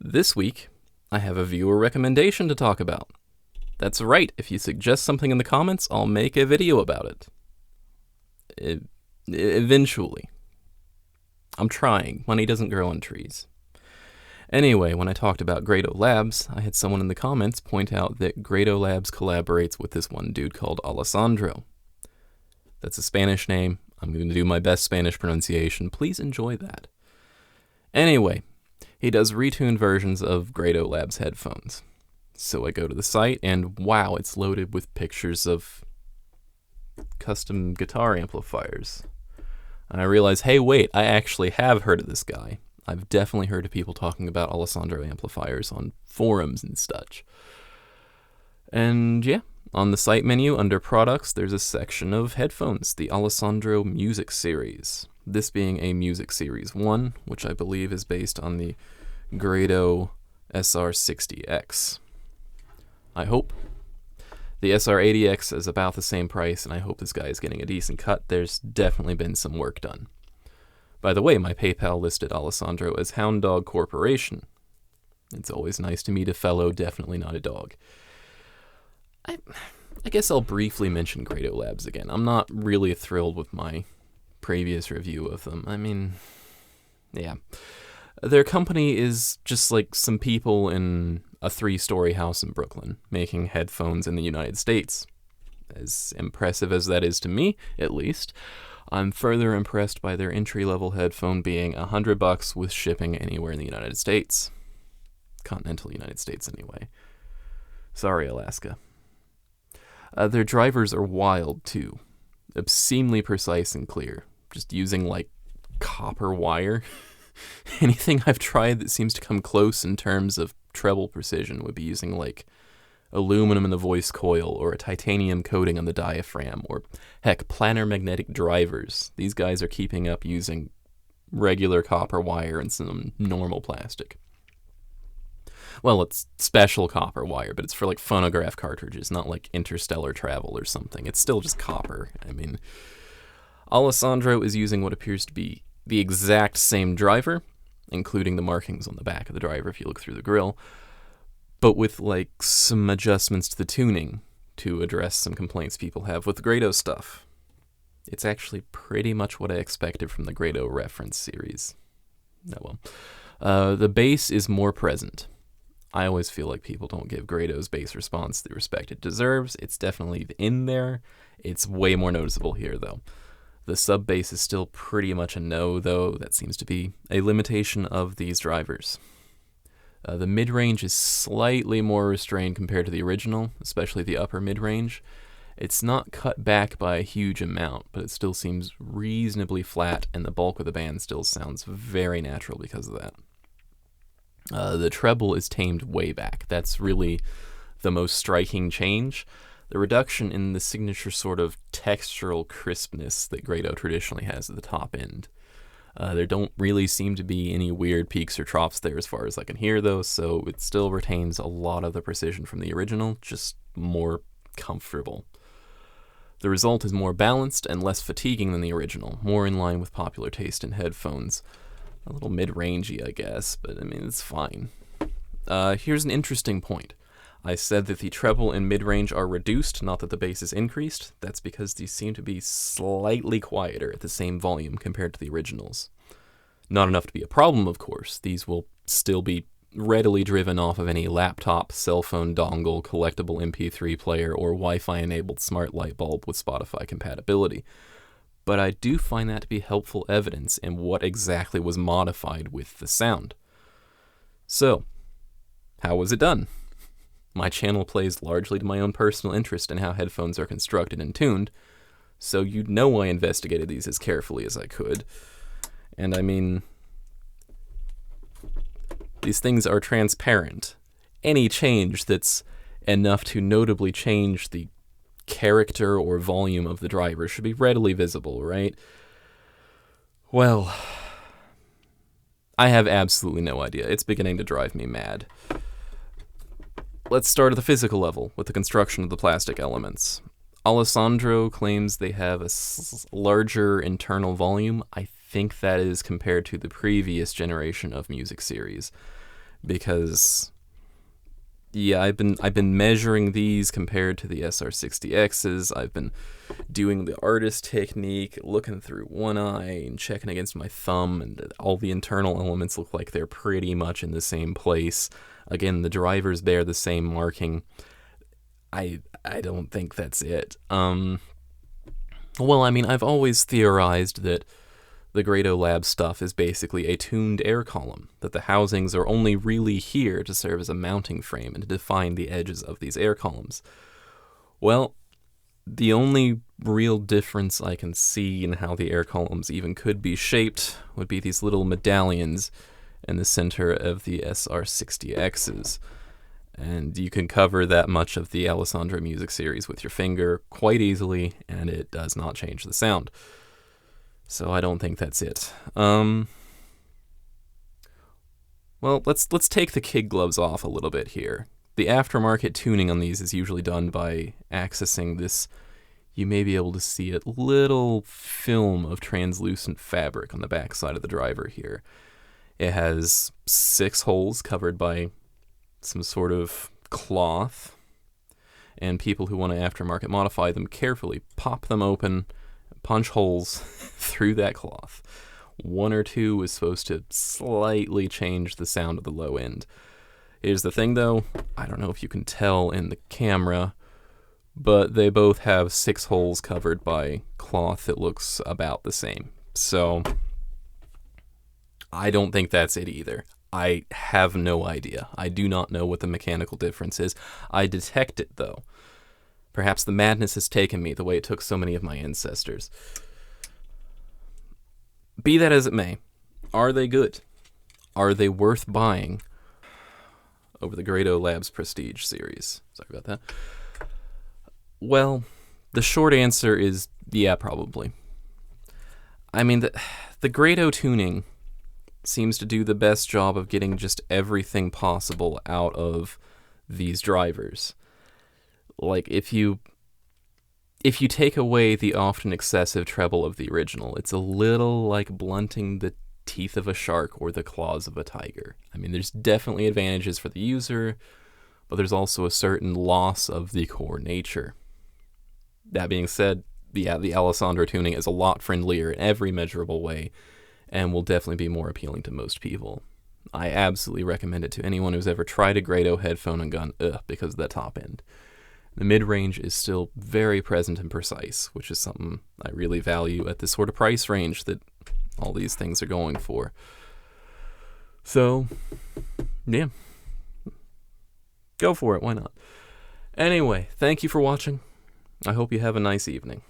This week, I have a viewer recommendation to talk about. That's right, if you suggest something in the comments, I'll make a video about it. Eventually. I'm trying. Money doesn't grow on trees. Anyway, when I talked about Grado Labs, I had someone in the comments point out that Grado Labs collaborates with this one dude called Alessandro. That's a Spanish name. I'm going to do my best Spanish pronunciation. Please enjoy that. Anyway, he does retuned versions of Grado Labs headphones. So I go to the site, and wow, it's loaded with pictures of custom guitar amplifiers. And I realize, hey, wait, I actually have heard of this guy. I've definitely heard of people talking about Alessandro amplifiers on forums and such. And yeah, on the site menu under products, there's a section of headphones, the Alessandro Music Series. This being a Music Series 1, which I believe is based on the Grado SR60X. I hope. The SR80X is about the same price, and I hope this guy is getting a decent cut. There's definitely been some work done. By the way, my PayPal listed Alessandro as Hound Dog Corporation. It's always nice to meet a fellow, definitely not a dog. I guess I'll briefly mention Grado Labs again. I'm not really thrilled with my previous review of them. I mean, yeah. Their company is just like some people in a 3-story house in Brooklyn making headphones in the United States. As impressive as that is to me, at least, I'm further impressed by their entry-level headphone being $100 with shipping anywhere in the United States. Continental United States, anyway. Sorry, Alaska. Their drivers are wild, too. Obscenely precise and clear. Just using, like, copper wire. Anything I've tried that seems to come close in terms of treble precision would be using, like, aluminum in the voice coil, or a titanium coating on the diaphragm, or, heck, planar magnetic drivers. These guys are keeping up using regular copper wire and some normal plastic. Well, it's special copper wire, but it's for, like, phonograph cartridges, not, like, interstellar travel or something. It's still just copper. I mean, Alessandro is using what appears to be the exact same driver, including the markings on the back of the driver if you look through the grill, but with, like, some adjustments to the tuning to address some complaints people have with Grado stuff. It's actually pretty much what I expected from the Grado reference series. Oh well. The bass is more present. I always feel like people don't give Grado's bass response the respect it deserves. It's definitely in there. It's way more noticeable here, though. The sub bass is still pretty much a no, though. That seems to be a limitation of these drivers. The mid-range is slightly more restrained compared to the original, especially the upper mid-range. It's not cut back by a huge amount, but it still seems reasonably flat, and the bulk of the band still sounds very natural because of that. The treble is tamed way back. That's really the most striking change. The reduction in the signature sort of textural crispness that Grado traditionally has at the top end. There don't really seem to be any weird peaks or troughs there as far as I can hear, though, so it still retains a lot of the precision from the original, just more comfortable. The result is more balanced and less fatiguing than the original, more in line with popular taste in headphones. A little mid-rangey, I guess, but I mean, it's fine. Here's an interesting point. I said that the treble and mid-range are reduced, not that the bass is increased. That's because these seem to be slightly quieter at the same volume compared to the originals. Not enough to be a problem, of course. These will still be readily driven off of any laptop, cell phone dongle, collectible MP3 player, or Wi-Fi-enabled smart light bulb with Spotify compatibility. But I do find that to be helpful evidence in what exactly was modified with the sound. So, how was it done? My channel plays largely to my own personal interest in how headphones are constructed and tuned, so you'd know I investigated these as carefully as I could. And I mean, these things are transparent. Any change that's enough to notably change the character or volume of the driver should be readily visible, right? Well, I have absolutely no idea. It's beginning to drive me mad. Let's start at the physical level with the construction of the plastic elements. Alessandro claims they have a larger internal volume. I think that is compared to the previous generation of music series. because yeah, I've been measuring these compared to the SR60Xs. I've been doing the artist technique, looking through one eye and checking against my thumb, and all the internal elements look like they're pretty much in the same place. Again, the drivers bear the same marking. I don't think that's it. Well, I mean, I've always theorized that the Grado Lab stuff is basically a tuned air column, that the housings are only really here to serve as a mounting frame and to define the edges of these air columns. Well, the only real difference I can see in how the air columns even could be shaped would be these little medallions in the center of the SR60Xs. And you can cover that much of the Alessandro music series with your finger quite easily, and it does not change the sound. So I don't think that's it. Well, let's take the kid gloves off a little bit here. The aftermarket tuning on these is usually done by accessing this, you may be able to see it, little film of translucent fabric on the backside of the driver here. It has 6 holes covered by some sort of cloth, and people who want to aftermarket modify them carefully pop them open, punch holes through that cloth. 1 or 2 is supposed to slightly change the sound of the low end. Here's the thing though, I don't know if you can tell in the camera, but they both have 6 holes covered by cloth that looks about the same. So I don't think that's it either. I have no idea. I do not know what the mechanical difference is. I detect it, though. Perhaps the madness has taken me the way it took so many of my ancestors. Be that as it may, are they good? Are they worth buying over the Grado Labs Prestige series? Sorry about that. Well, the short answer is yeah, probably. I mean, the Grado tuning seems to do the best job of getting just everything possible out of these drivers. Like, if you take away the often excessive treble of the original, it's a little like blunting the teeth of a shark or the claws of a tiger. I mean, there's definitely advantages for the user, but there's also a certain loss of the core nature. That being said, the Alessandro tuning is a lot friendlier in every measurable way, and will definitely be more appealing to most people. I absolutely recommend it to anyone who's ever tried a Grado headphone and gone, ugh, because of the top end. The mid-range is still very present and precise, which is something I really value at this sort of price range that all these things are going for. So, yeah. Go for it, why not? Anyway, thank you for watching. I hope you have a nice evening.